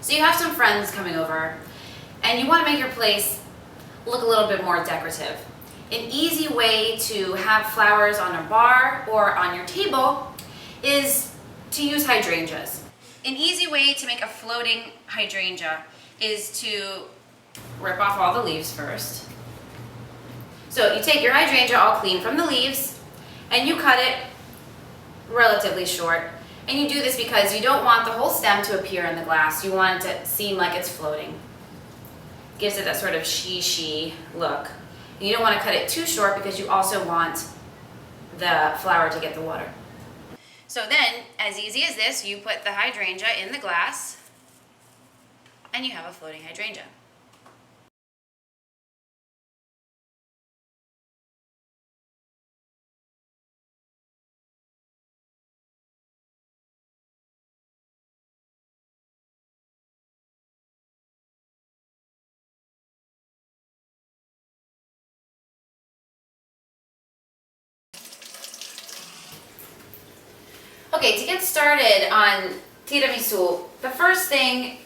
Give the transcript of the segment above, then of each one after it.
So you have some friends coming over and you want to make your place look a little bit more decorative. An easy way to have flowers on a bar or on your table is to use hydrangeas. An easy way to make a floating hydrangea is to rip off all the leaves first. So you take your hydrangea all clean from the leaves and you cut it relatively short. And you do this because you don't want the whole stem to appear in the glass. You want it to seem like it's floating. Gives it that sort of she look. And you don't want to cut it too short because you also want the flower to get the water. So then, as easy as this, you put the hydrangea in the glass and you have a floating hydrangea. Okay, to get started on tiramisu, the first thing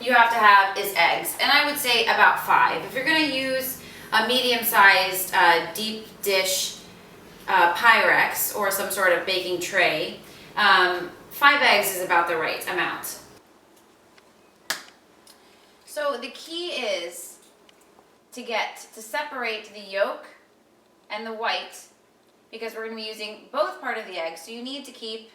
you have to have is eggs, and I would say about 5. If you're going to use a medium-sized deep dish Pyrex or some sort of baking tray, 5 eggs is about the right amount. So the key is to separate the yolk and the white, because we're going to be using both part of the egg, so you need to keep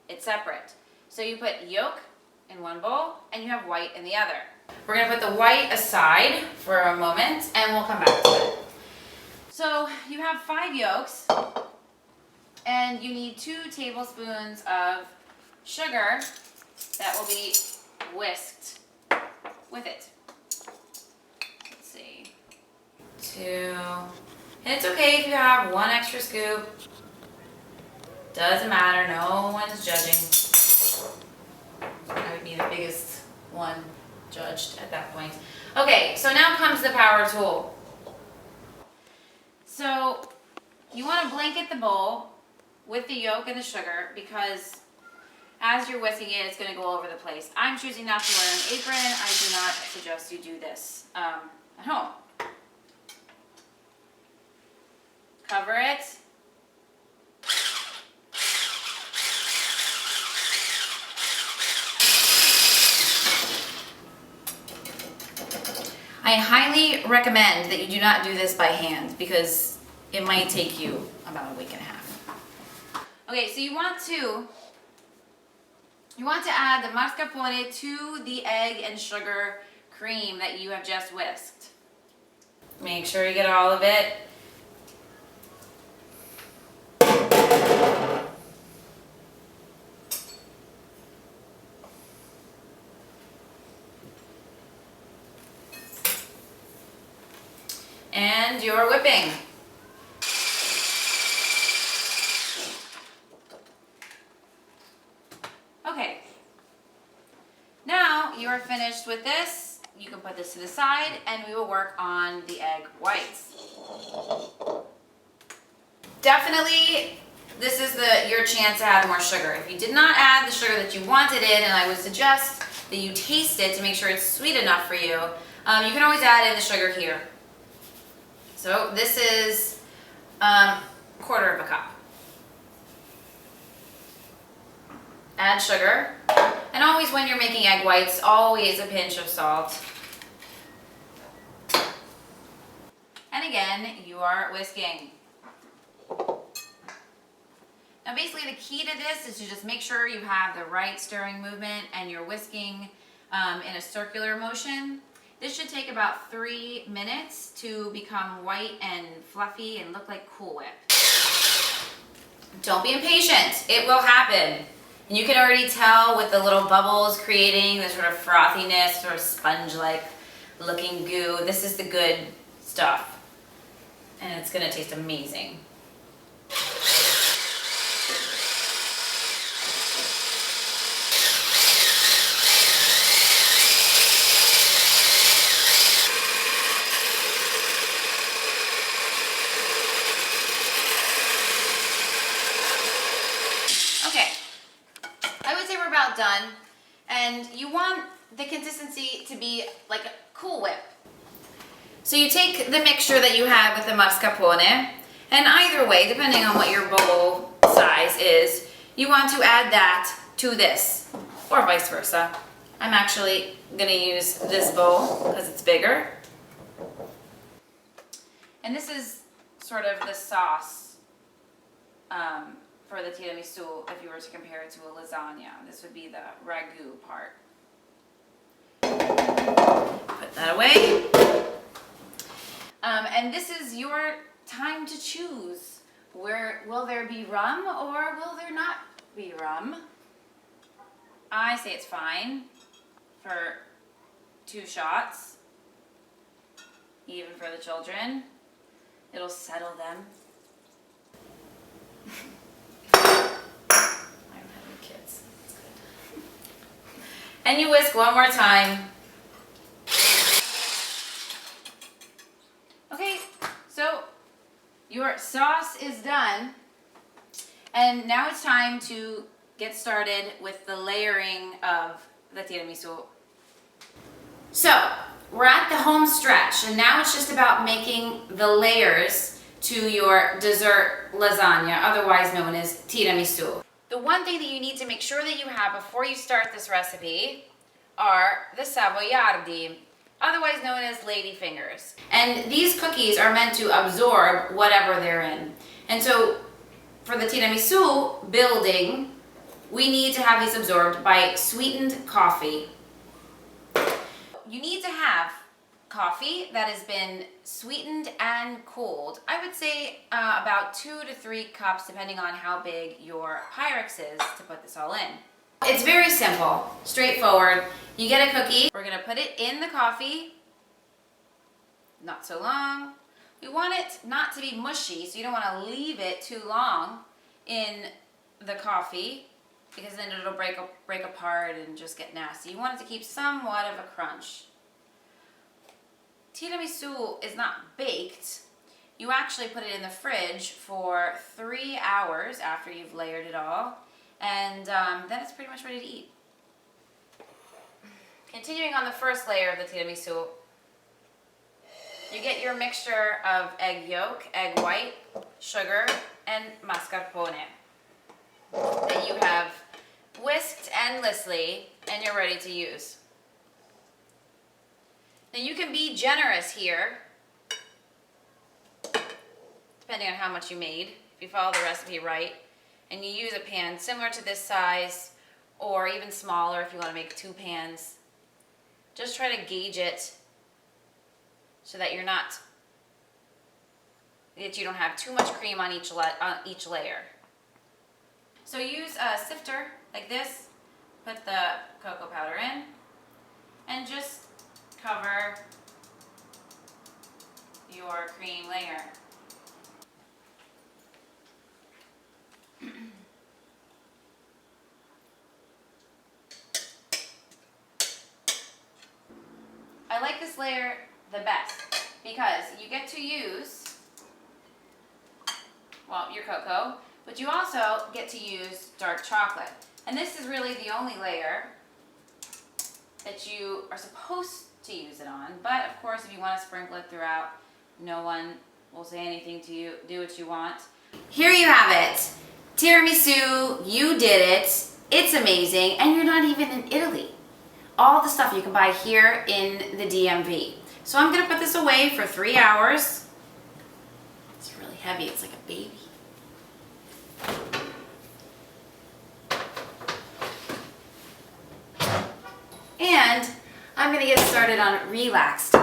it separate. So you put yolk in one bowl and you have white in the other. We're going to put the white aside for a moment and we'll come back to it. So you have 5 yolks and you need 2 tablespoons of sugar that will be whisked with it. Let's see. 2. And it's okay if you have 1 extra scoop. Doesn't matter, no one's judging. I would be the biggest one judged at that point. Okay, so now comes the power tool. So you want to blanket the bowl with the yolk and the sugar because as you're whisking it, it's going to go over the place. I'm choosing not to wear an apron. I do not suggest you do this at home. Cover it. I highly recommend that you do not do this by hand because it might take you about a week and a half. Okay, so you want to add the mascarpone to the egg and sugar cream that you have just whisked. Make sure you get all of it. And you're whipping. Okay. Now you are finished with this. You can put this to the side and we will work on the egg whites. Definitely, this is your chance to add more sugar. If you did not add the sugar that you wanted in, and I would suggest that you taste it to make sure it's sweet enough for you, you can always add in the sugar here. So this is 1/4 cup. Add sugar. And always when you're making egg whites, always a pinch of salt. And again, you are whisking. Now basically the key to this is to just make sure you have the right stirring movement and you're whisking in a circular motion. This should take about 3 minutes to become white and fluffy and look like Cool Whip. Don't be impatient, it will happen. And you can already tell with the little bubbles creating the sort of frothiness, sort of sponge-like looking goo. This is the good stuff. And it's gonna taste amazing. Okay, I would say we're about done, and you want the consistency to be like a Cool Whip. So you take the mixture that you have with the mascarpone, and either way, depending on what your bowl size is, you want to add that to this, or vice versa. I'm actually gonna use this bowl because it's bigger. And this is sort of the sauce for the tiramisu if you were to compare it to a lasagna. This would be the ragu part. Put that away. And this is your time to choose. Will there be rum or will there not be rum? I say it's fine for 2 shots, even for the children. It'll settle them. I don't have any kids. That's good. And you whisk one more time. Okay, so your sauce is done. And now it's time to get started with the layering of the tiramisu. So, we're at the home stretch, and now it's just about making the layers to your dessert lasagna, otherwise known as tiramisu. The one thing that you need to make sure that you have before you start this recipe are the savoiardi, otherwise known as lady fingers. And these cookies are meant to absorb whatever they're in. And so, for the tiramisu building, we need to have these absorbed by sweetened coffee. You need to have coffee that has been sweetened and cooled. I would say about 2 to 3 cups, depending on how big your Pyrex is, to put this all in. It's very simple, straightforward. You get a cookie. We're gonna put it in the coffee. Not so long. We want it not to be mushy, so you don't want to leave it too long in the coffee, because then it'll break apart and just get nasty. You want it to keep somewhat of a crunch. Tiramisu is not baked. You actually put it in the fridge for 3 hours after you've layered it all, and then it's pretty much ready to eat. Continuing on the first layer of the tiramisu, you get your mixture of egg yolk, egg white, sugar, and mascarpone that you have whisked endlessly and you're ready to use. Now you can be generous here, depending on how much you made, if you follow the recipe right, and you use a pan similar to this size, or even smaller if you want to make 2 pans. Just try to gauge it so that you don't have too much cream on each layer. So use a sifter like this, put the cocoa powder in, and just cover your cream layer. I like this layer the best because you get to use, well, your cocoa, but you also get to use dark chocolate. And this is really the only layer that you are supposed to use it on. But of course, if you want to sprinkle it throughout, no one will say anything to you. Do what you want. Here you have it. Tiramisu, you did it. It's amazing, and you're not even in Italy. All the stuff you can buy here in the DMV. So I'm gonna put this away for 3 hours. It's really heavy, it's like a baby. And I'm gonna get started on relax time.